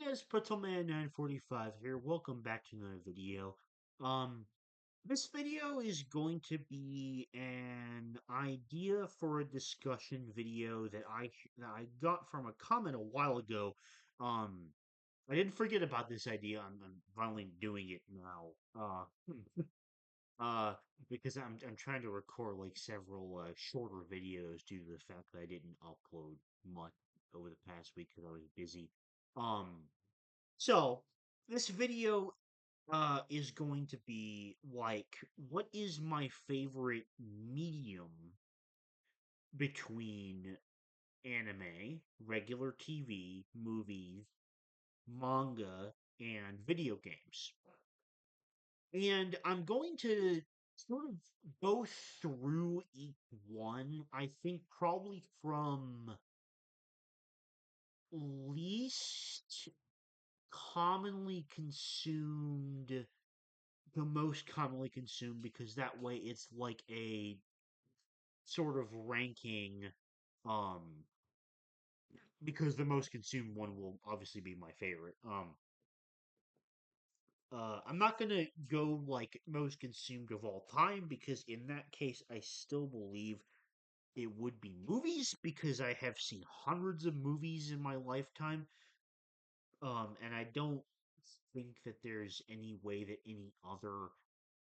Guys, PretzelMan945 here. Welcome back to another video. Um, this video is going to be an idea for a discussion video that I got from a comment a while ago. Um, I didn't forget about this idea. I'm finally doing it now. Uh, because I'm trying to record like several shorter videos due to the fact that I didn't upload much over the past week because I was busy. Um. So, this video is going to be like, what is my favorite medium between anime, regular TV, movies, manga, and video games? And I'm going to sort of go through each one, I think probably from least commonly consumed the most commonly consumed because that way it's like a sort of ranking um because the most consumed one will obviously be my favorite. I'm not gonna go like most consumed of all time because in that case I still believe it would be movies because I have seen hundreds of movies in my lifetime. And I don't think that there's any way that any other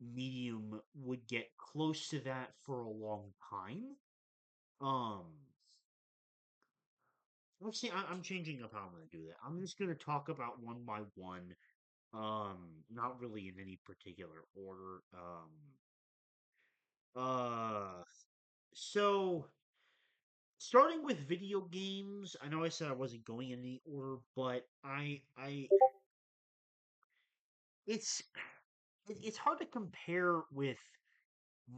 medium would get close to that for a long time. Um, let's see. I'm changing up how I'm going to do that. I'm just going to talk about one by one. Not really in any particular order. Uh, so starting with video games. I know I said I wasn't going in any order, but it's it's hard to compare with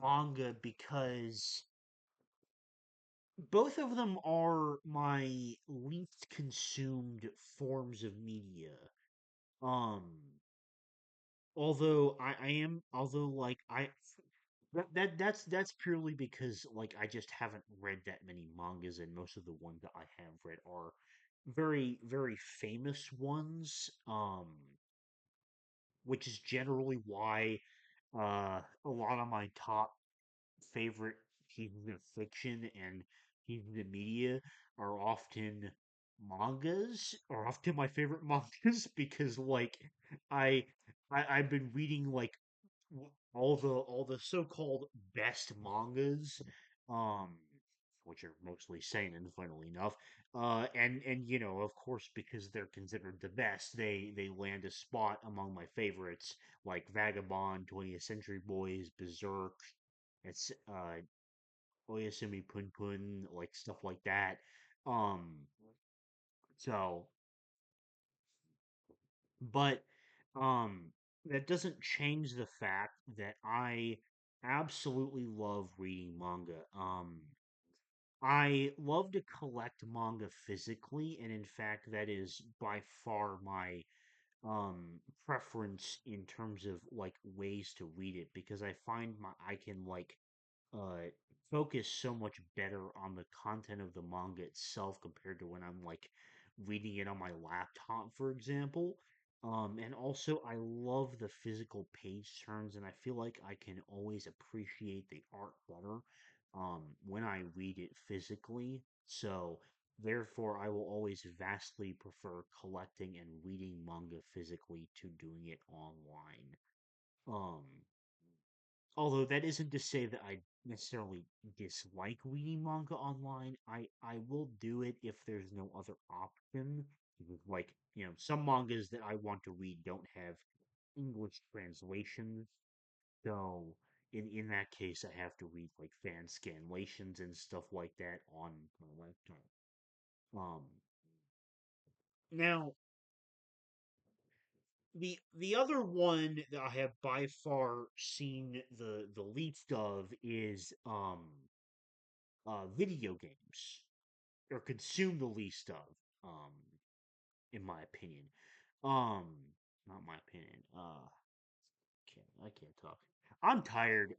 manga because both of them are my least consumed forms of media. Um, although like that's purely because like I just haven't read that many mangas, and most of the ones that I have read are very famous ones. Which is generally why a lot of my top favorite pieces of fiction and pieces of media are often are often my favorite mangas because like I I've been reading like all the so-called best mangas, um, which are mostly seinen, funnily enough. And of course, because they're considered the best, they land a spot among my favorites, like Vagabond, 20th Century Boys, Berserk, it's Oyasumi Pun Pun, like stuff like that. Um, so but um that doesn't change the fact that I absolutely love reading manga. I love to collect manga physically, and in fact that is by far my preference in terms of like ways to read it because I find I can like uh focus so much better on the content of the manga itself compared to when I'm like reading it on my laptop, for example. And also I love the physical page turns, and I feel like I can always appreciate the art better when I read it physically. So therefore I will always vastly prefer collecting and reading manga physically to doing it online. Um Although that isn't to say that I necessarily dislike reading manga online. I will do it if there's no other option. Like, some mangas that I want to read don't have English translations. So in that case I have to read like fan scanlations and stuff like that on my laptop. Um Now the other one that I have by far seen the least of is video games, or consume the least of, um, in my opinion. Um, Not my opinion. I can't talk. I'm tired.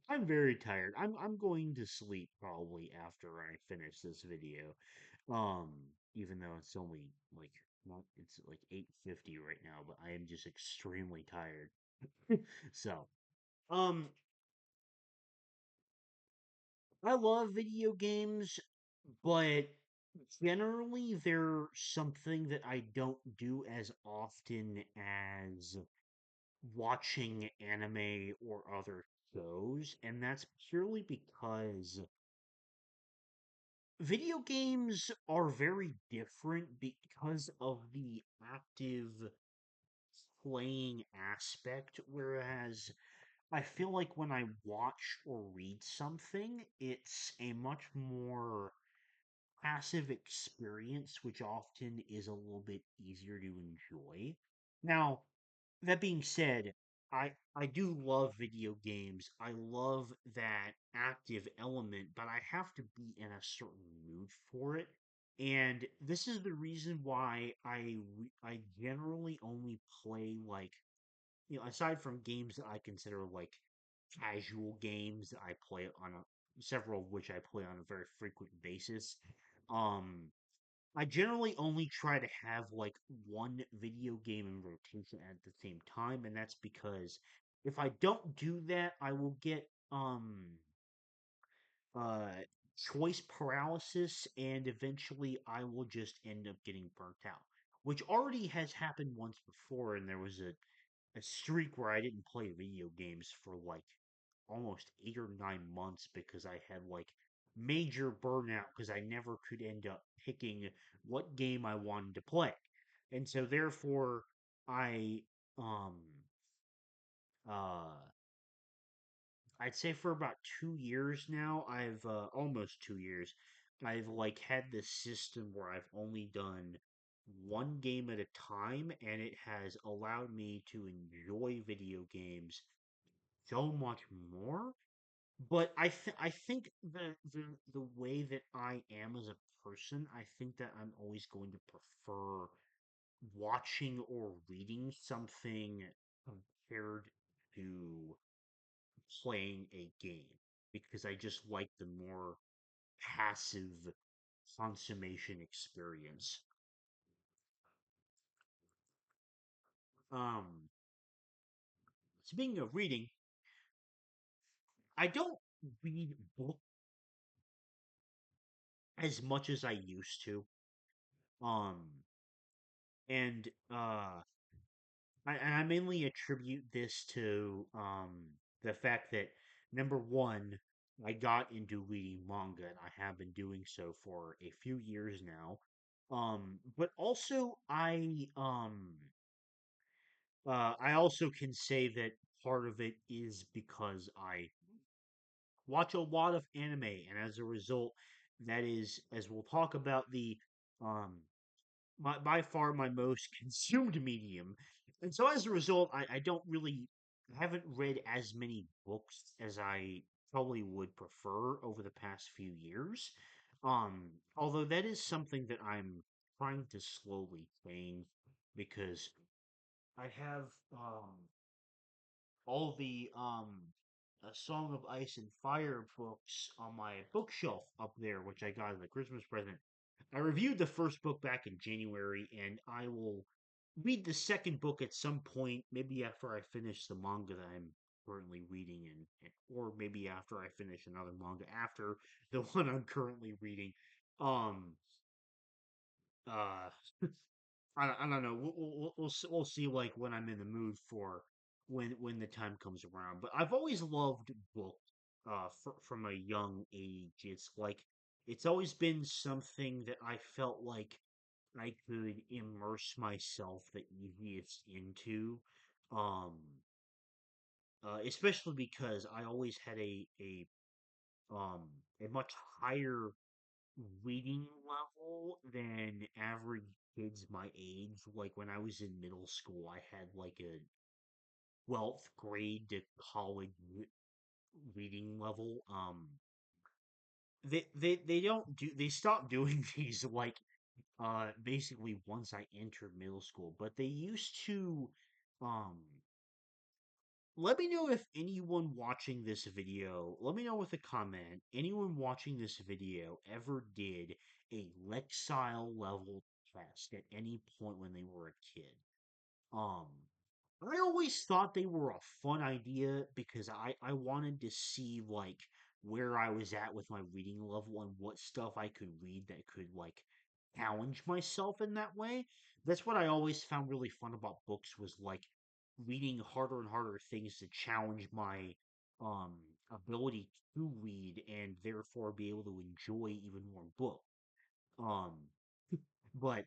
I'm very tired. I'm going to sleep probably after I finish this video. Um, Even though it's only like Well, it's like 8:50 right now, but I am just extremely tired. So, um, I love video games, but generally they're something that I don't do as often as watching anime or other shows, and that's purely because video games are very different because of the active playing aspect, whereas I feel like when I watch or read something, it's a much more passive experience, which often is a little bit easier to enjoy. Now, that being said, I do love video games. I love that active element, but I have to be in a certain mood for it. And this is the reason why I generally only play like, aside from games that I consider like casual games that I play on a several of which I play on a very frequent basis. Um, I generally only try to have like one video game in rotation at the same time, and that's because if I don't do that, I will get uh choice paralysis, and eventually I will just end up getting burnt out. Which already has happened once before, and there was a streak where I didn't play video games for like almost 8 or 9 months because I had like major burnout because I never could end up picking what game I wanted to play. And so therefore I um uh I'd say for about 2 years now, I've almost 2 years, I've like had this system where I've only done one game at a time, and it has allowed me to enjoy video games so much more. But I think the way that I am as a person, I think that I'm always going to prefer watching or reading something compared to playing a game because I just like the more passive consummation experience. Um, Speaking of reading, I don't read books as much as I used to. Um, and I mainly attribute this to the fact that number one, I got into reading manga, and I have been doing so for a few years now. But also I also can say that part of it is because I watch a lot of anime, and as a result, that is, as we'll talk about, the um by far my most consumed medium. And so as a result, I don't really I haven't read as many books as I probably would prefer over the past few years. Although that is something that I'm trying to slowly change because I have all the A Song of Ice and Fire books on my bookshelf up there, which I got as a Christmas present. I reviewed the first book back in January, and I will read the second book at some point, maybe after I finish the manga that I'm currently reading, or maybe after I finish another manga after the one I'm currently reading. Um, uh, I don't know. We'll see like when I'm in the mood for when the time comes around. But I've always loved books from a young age. It's like it's always been something that I felt like I could immerse myself the easiest into. Um, Especially because I always had um a much higher reading level than average kids my age. Like when I was in middle school, I had like a 12th grade to college reading level. They don't do they stopped doing these like basically once I entered middle school, but they used to um let me know if anyone watching this video, let me know with a comment, anyone watching this video ever did a Lexile level past at any point when they were a kid. Um, I always thought they were a fun idea because I wanted to see like where I was at with my reading level and what stuff I could read that could like challenge myself in that way. That's what I always found really fun about books was like reading harder and harder things to challenge my um ability to read and therefore be able to enjoy even more books. Um, but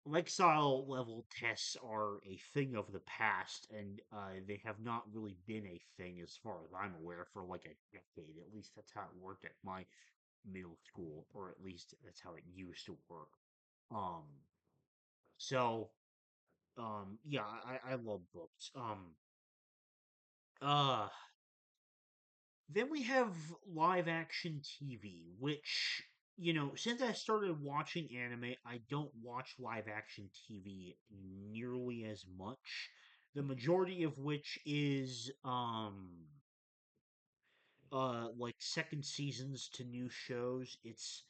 Lexile level tests are a thing of the past, and they have not really been a thing as far as I'm aware for like a decade. At least that's how it worked at my middle school, or at least that's how it used to work. Um, so yeah, I love books. Uh, then we have live action TV, which, since I started watching anime, I don't watch live action TV nearly as much. The majority of which is like second seasons to new shows. It's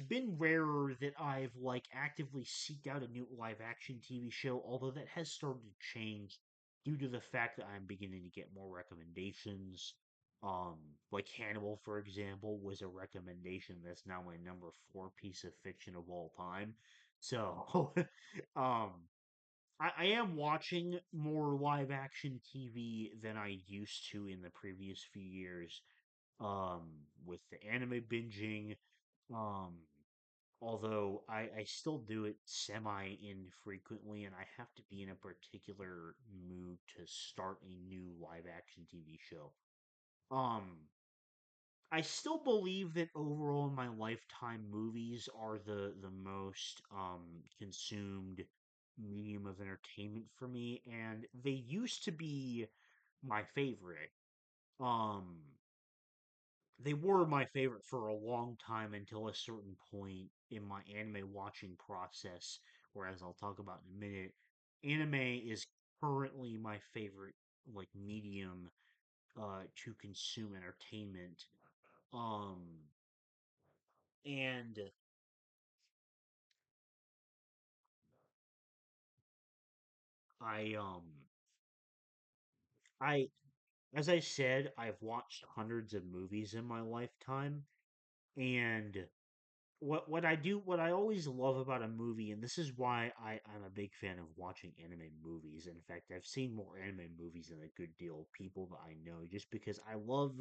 been rarer that I've like actively seeked out a new live action TV show, although that has started to change due to the fact that I'm beginning to get more recommendations. Um, like Hannibal, for example, was a recommendation that's now my number four piece of fiction of all time. So, um, I am watching more live action TV than I used to in the previous few years. Um, with the anime binging, um, although I still do it semi infrequently, and I have to be in a particular mood to start a new live action TV show. Um, I still believe that overall in my lifetime, movies are the most consumed medium of entertainment for me, and they used to be my favorite. Um, they were my favorite for a long time until a certain point in my anime watching process, whereas I'll talk about in a minute. Anime is currently my favorite like medium to consume entertainment. Um and I I as I said, I've watched hundreds of movies in my lifetime, and what I always love about a movie, and this is why I'm a big fan of watching anime movies. In fact, I've seen more anime movies than a good deal of people that I know, just because I love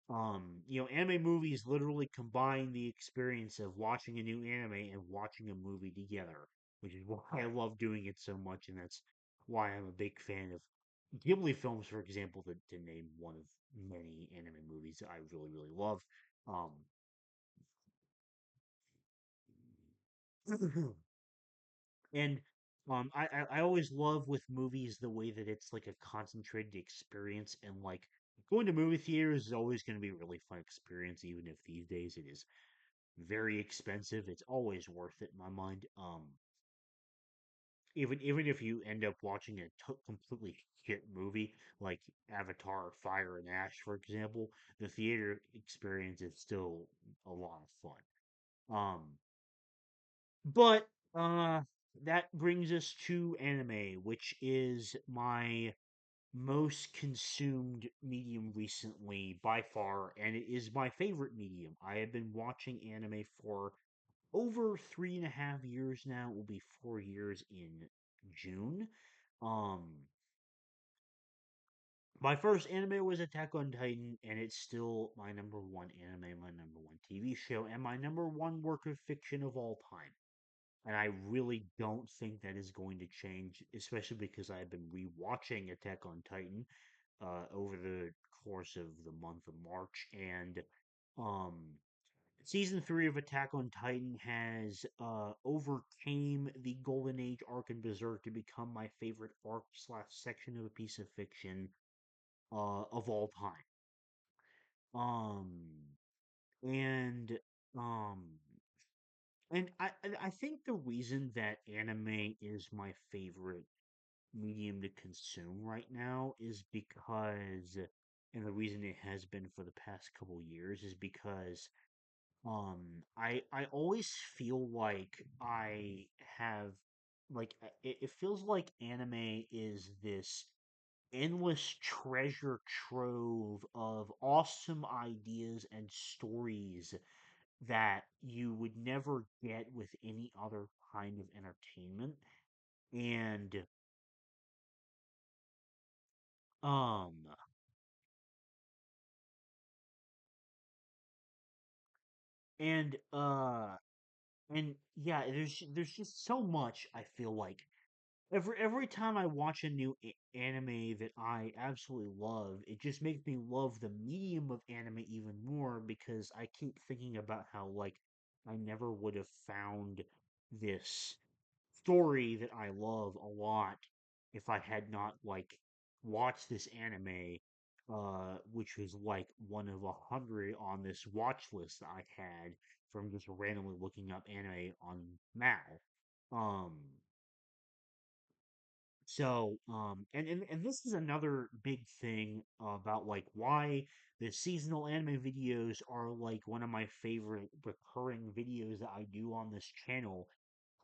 anime movies literally combine the experience of watching a new anime and watching a movie together, which is why I love doing it so much, and that's why I'm a big fan of Ghibli films, for example, to name one of many anime movies that I really, really love. Um, And I always love with movies the way that it's like a concentrated experience, and like going to movie theaters is always going to be a really fun experience, even if these days it is very expensive. It's always worth it in my mind. Even if you end up watching a completely shit movie like Avatar: Fire and Ash, for example, the theater experience is still a lot of fun. But that brings us to anime, which is my most consumed medium recently by far, and it is my favorite medium. I have been watching anime for over 3.5 years now. It will be 4 years in June. Um, my first anime was Attack on Titan, and it's still my number one anime, my number one TV show, and my number one work of fiction of all time. And I really don't think that is going to change, especially because I've been rewatching Attack on Titan over the course of the month of March, and um, season three of Attack on Titan has overcame the Golden Age arc in Berserk to become my favorite arc slash section of a piece of fiction of all time. Um, and um, and I think the reason that anime is my favorite medium to consume right now is because, and the reason it has been for the past couple years is because I always feel like I have it feels like anime is this endless treasure trove of awesome ideas and stories that you would never get with any other kind of entertainment. And um and uh and yeah, there's just so much I feel like every time I watch a new anime that I absolutely love, it just makes me love the medium of anime even more because I keep thinking about how like I never would have found this story that I love a lot if I had not like watched this anime, which was like one of 100 on this watch list that I had from just randomly looking up anime on Mal. Um, and this is another big thing about like why the seasonal anime videos are like one of my favorite recurring videos that I do on this channel,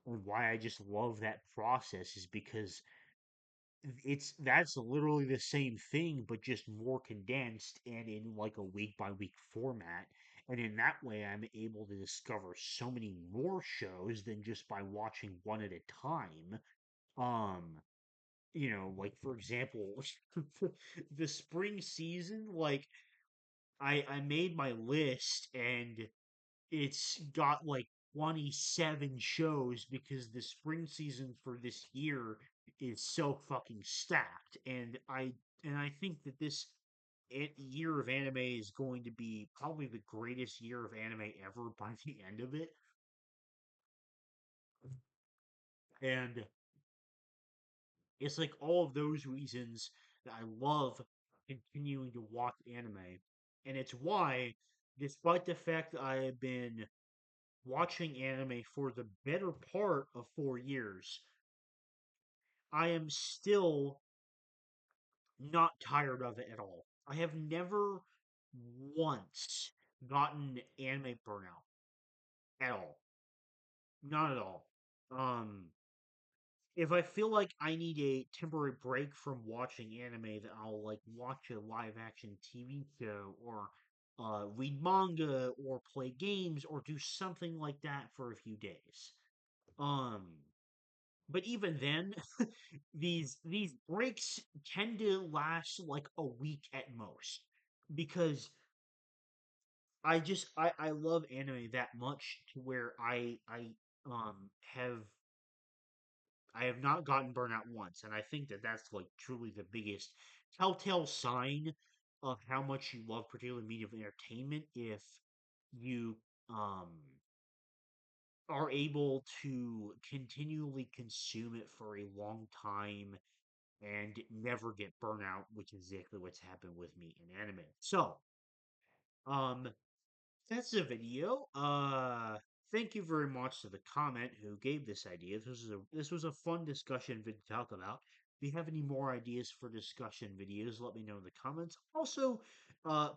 and why I just love that process is because that's literally the same thing but just more condensed and in like a week by week format. And in that way I'm able to discover so many more shows than just by watching one at a time. Um like for example, the spring season, like I made my list and it's got like 27 shows because the spring season for this year is so fucking stacked. And I think that this year of anime is going to be probably the greatest year of anime ever by the end of it. And it's like all of those reasons that I love continuing to watch anime. And it's why, despite the fact that I have been watching anime for the better part of 4 years, I am still not tired of it at all. I have never once gotten anime burnout at all. Not at all. Um, if I feel like I need a temporary break from watching anime, then I'll like watch a live action TV show or read manga or play games or do something like that for a few days. Um, but even then, these breaks tend to last like a week at most because I love anime that much to where um have I have not gotten burnout once, and I think that that's like truly the biggest telltale sign of how much you love particular media of entertainment if you um are able to continually consume it for a long time and never get burnout, which is exactly what's happened with me in anime. So, um, that's the video. Thank you very much to the comment who gave this idea. This was a fun discussion video to talk about. If you have any more ideas for discussion videos, let me know in the comments. Also,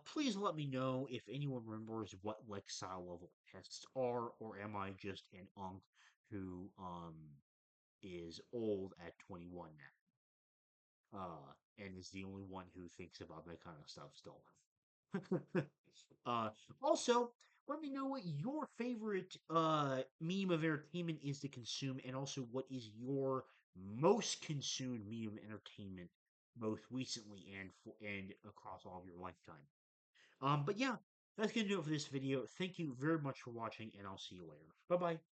please let me know if anyone remembers what Lexile level tests are, or am I just an unk who is old at 21 and is the only one who thinks about that kind of stuff still. uh, Also, let me know what your favorite meme of entertainment is to consume, and also what is your most consumed meme of entertainment, both recently and across all of your lifetime. But yeah, that's gonna do it for this video. Thank you very much for watching, and I'll see you later. Bye bye.